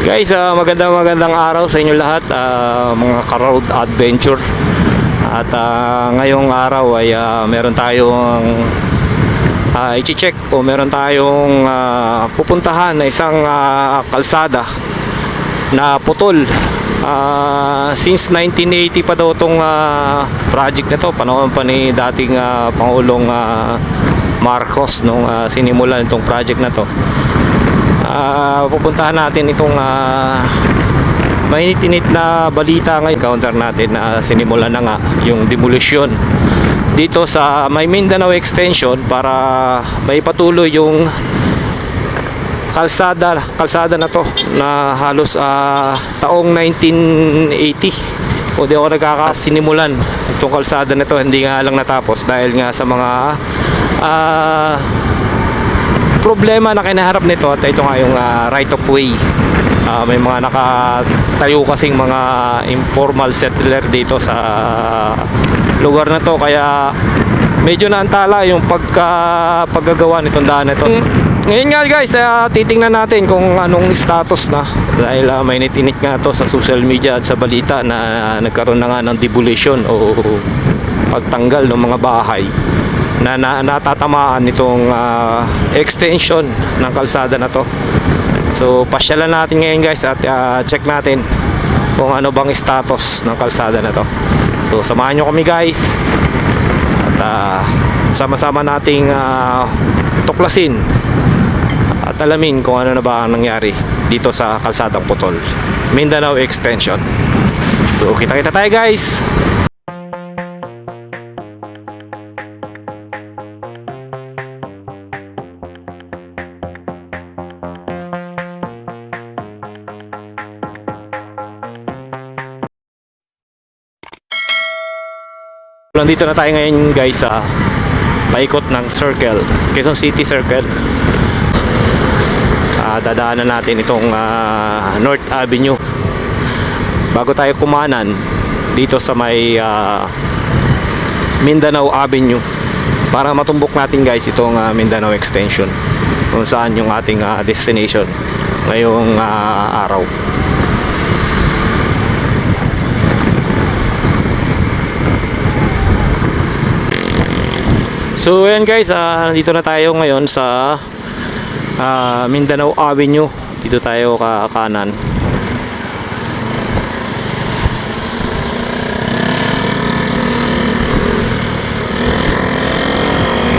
Guys, magandang araw sa inyo lahat, mga ka-road adventure. At ngayong araw ay meron tayong i-check o meron tayong pupuntahan na isang kalsada na putol. Since 1980 pa daw itong project na to, panahon pa ni dating Pangulong Marcos nung sinimulan itong project na to. Pupuntahan natin itong mainit-init na balita ngayon. Counter natin na sinimulan na nga yung demolition dito sa may Mindanao Extension para may patuloy yung kalsada na to na halos taong 1980 o di ako nagkakasinimulan itong kalsada na to. Hindi nga lang natapos dahil nga sa mga problema na kinaharap nito. At ito nga yung right of way. May mga nakatayo kasing mga informal settler dito sa lugar na to, kaya medyo naantala yung paggagawa nitong daan na ito. Ngayon nga guys, titingnan natin kung anong status na, dahil mainit-init nga to sa social media at sa balita na nagkaroon na nga ng demolition o pagtanggal ng mga bahay na natatamaan nitong extension ng kalsada na to. So pasyalan natin ngayon guys at check natin kung ano bang status ng kalsada na to. So samahan nyo kami guys at sama-sama nating tuklasin at alamin kung ano na ba ang nangyari dito sa kalsadang putol, Mindanao Extension. So kita-kita tayo guys. Nandito na tayo ngayon guys sa paikot ng Circle, Quezon City Circle. Dadaanan natin itong North Avenue bago tayo kumanan dito sa may Mindanao Avenue para matumbok natin guys itong Mindanao Extension kung saan yung ating destination ngayong araw. So ayan guys, nandito na tayo ngayon sa Mindanao Avenue. Dito tayo kanan.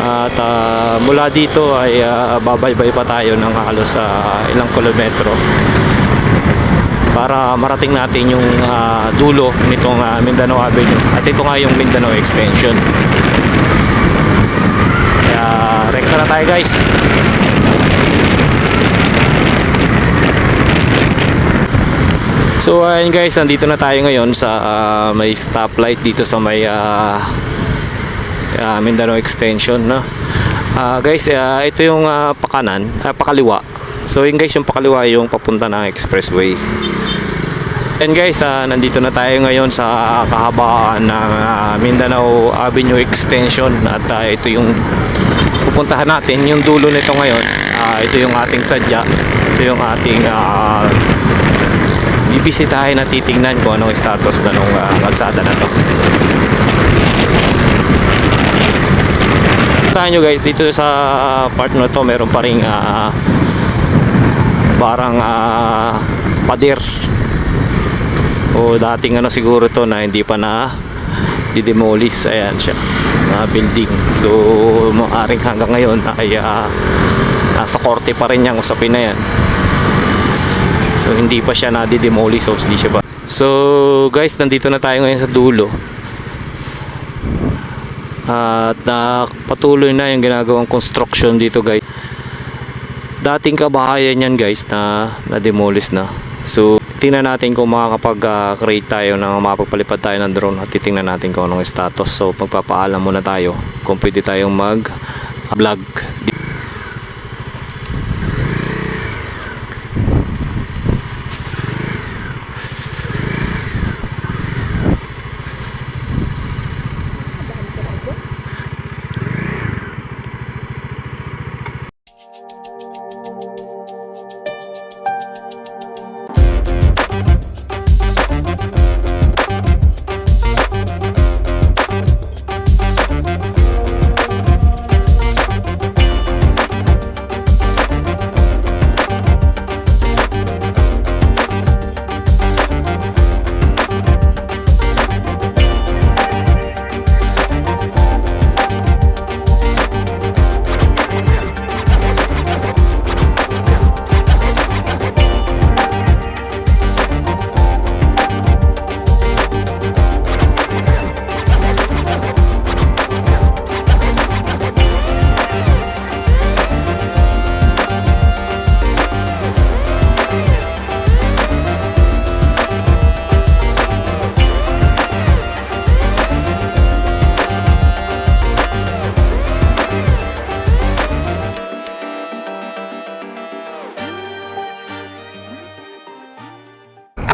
At mula dito ay babaybay pa tayo ng halos ilang kilometro para marating natin yung dulo nitong Mindanao Avenue. At ito nga yung Mindanao Extension. Rekta na tayo guys. So ayun guys, nandito na tayo ngayon sa may stoplight dito sa may Mindanao Extension, no? Guys, ito yung pakaliwa. So yun guys, yung pakaliwa yung papunta ng expressway. And guys, nandito na tayo ngayon sa kahabaan ng Mindanao Avenue Extension. At ito yung pupuntahan natin, yung dulo nito ngayon. Ito yung ating sadya. Ito yung ating bibisitahin at titingnan kung anong status na nung kalsada na to. Tahan nyo guys, dito sa part na to meron pa ring parang pader o dating siguro to na hindi pa na didemolish. Ayan siya, building. So maaring hanggang ngayon ay nasa korte pa rin yung usapin na yan. So hindi pa siya na didemolish, so hindi siya ba. So guys, nandito na tayo ngayon sa dulo at patuloy na yung ginagawang construction dito guys. Dating kabahayan yan guys na demolish na. So tingnan natin kung makakapag-create tayo ng makapagpalipad tayo ng drone at titingnan natin kung anong status. So magpapaalam muna tayo kung pwede tayong mag-vlog.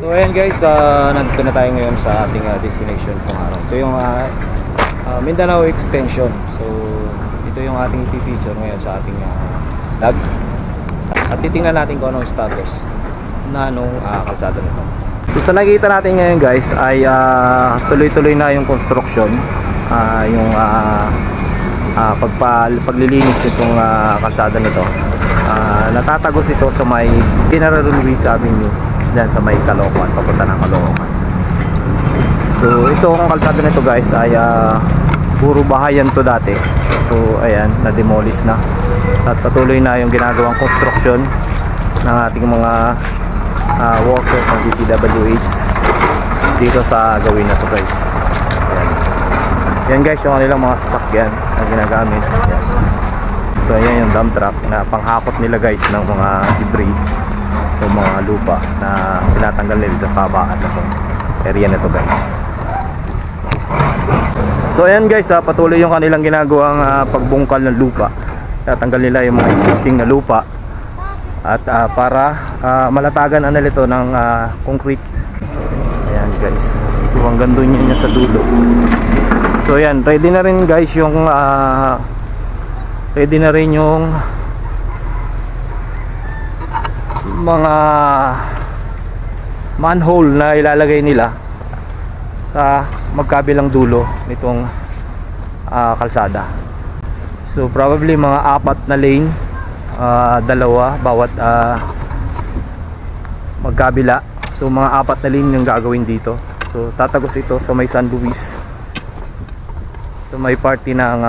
So ayan guys, nandito na tayo ngayon sa ating destination kung araw. Ito yung Mindanao Extension. So ito yung ating i-feature ngayon sa ating vlog. At titingnan natin kung anong status na nung kalsada nito. So sa nakikita natin ngayon guys ay tuloy-tuloy na yung construction, yung paglilinis nitong kalsada nito. Natatagos ito sa may General Luis Avenue, dyan sa may Caloocan, papunta ng Caloocan. So itong kalsada nito guys ay puro bahayan to dati. So ayan, na-demolish na at patuloy na yung ginagawang construction ng ating mga workers ng DPWH dito sa gawin na to guys. Ayan. Yan guys yung kanilang mga sasakyan na ginagamit. Ayan. So ayan yung dump truck na panghakot nila guys ng mga debris o mga lupa na tinatanggal nila dito sa kabaan na itong area na to guys. So ayan guys, patuloy yung kanilang ginagawang pagbungkal ng lupa. Tatanggal nila yung mga existing na lupa at para malatagan na nila ito ng concrete. Ayan guys, so hanggang doon yun sa dulo. So ayan, ready na rin guys yung mga manhole na ilalagay nila sa magkabilang dulo nitong kalsada. So probably mga 4 na lane, dalawa bawat magkabila. So mga 4 na lane yung gagawin dito. So tatagos ito sa may San Luis, so may party ng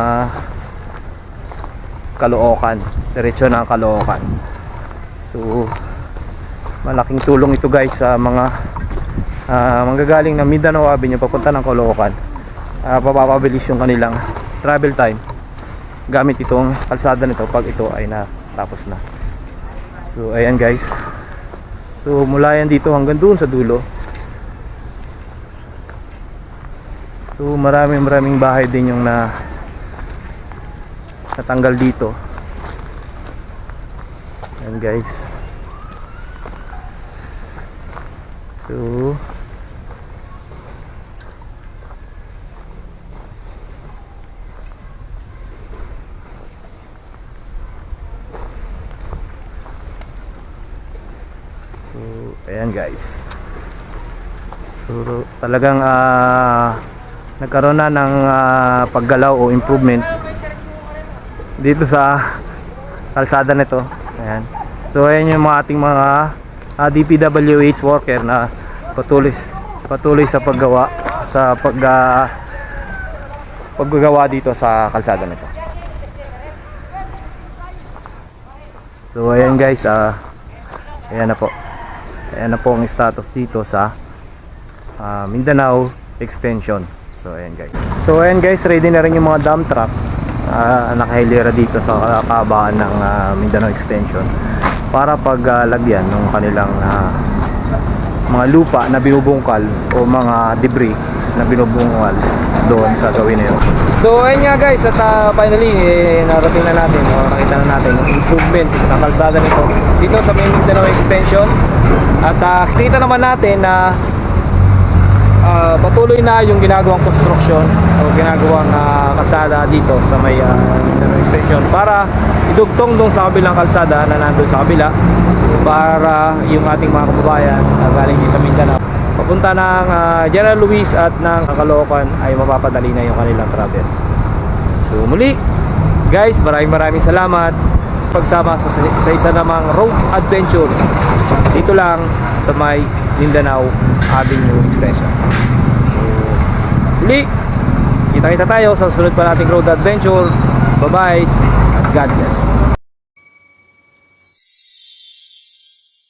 Caloocan, diretso ng Caloocan. So malaking tulong ito guys sa mga manggagaling ng Mindanao Avenue papunta ng Caloocan. Papapabilis yung kanilang travel time gamit itong kalsada nito pag ito ay natapos na. So ayan guys, so mula yan dito hanggang doon sa dulo. So maraming bahay din yung natanggal dito. Ayan guys. So ayan guys. So talagang nagkaroon na ng paggalaw o improvement dito sa kalsada nito. Ayan. So ayan yung mga ating mga DPWH worker na patuloy sa paggagawa dito sa kalsada nito. So ayan guys, ayan na po. Ayan na po ang status dito sa Mindanao Extension. So ayan guys. So ayan guys, ready na rin yung mga dump truck nakahilera dito sa kabaan ng Mindanao Extension para paglagyan ng kanilang mga lupa na binubungkal o mga debris na binubungkal doon sa gawin na yun. So ayun nga guys, at finally narating na natin, nakita na natin yung improvement ng kalsada nito dito sa Mindanao Extension. At kita naman natin na patuloy na yung ginagawang construction o ginagawang kalsada dito sa may Mindanao Extension para idugtong doon sa kabilang kalsada na nandun sa kabila, para yung ating mga kababayan na galing din sa Mindanao papunta ng General Luis at ng Caloocan ay mapapadali na yung kanilang travel. So muli guys, maraming salamat pagsama sa isa namang road adventure dito lang sa may Mindanao Avenue Extension. So muli, kita tayo sa susunod pa nating road adventure. Bye bye at God bless.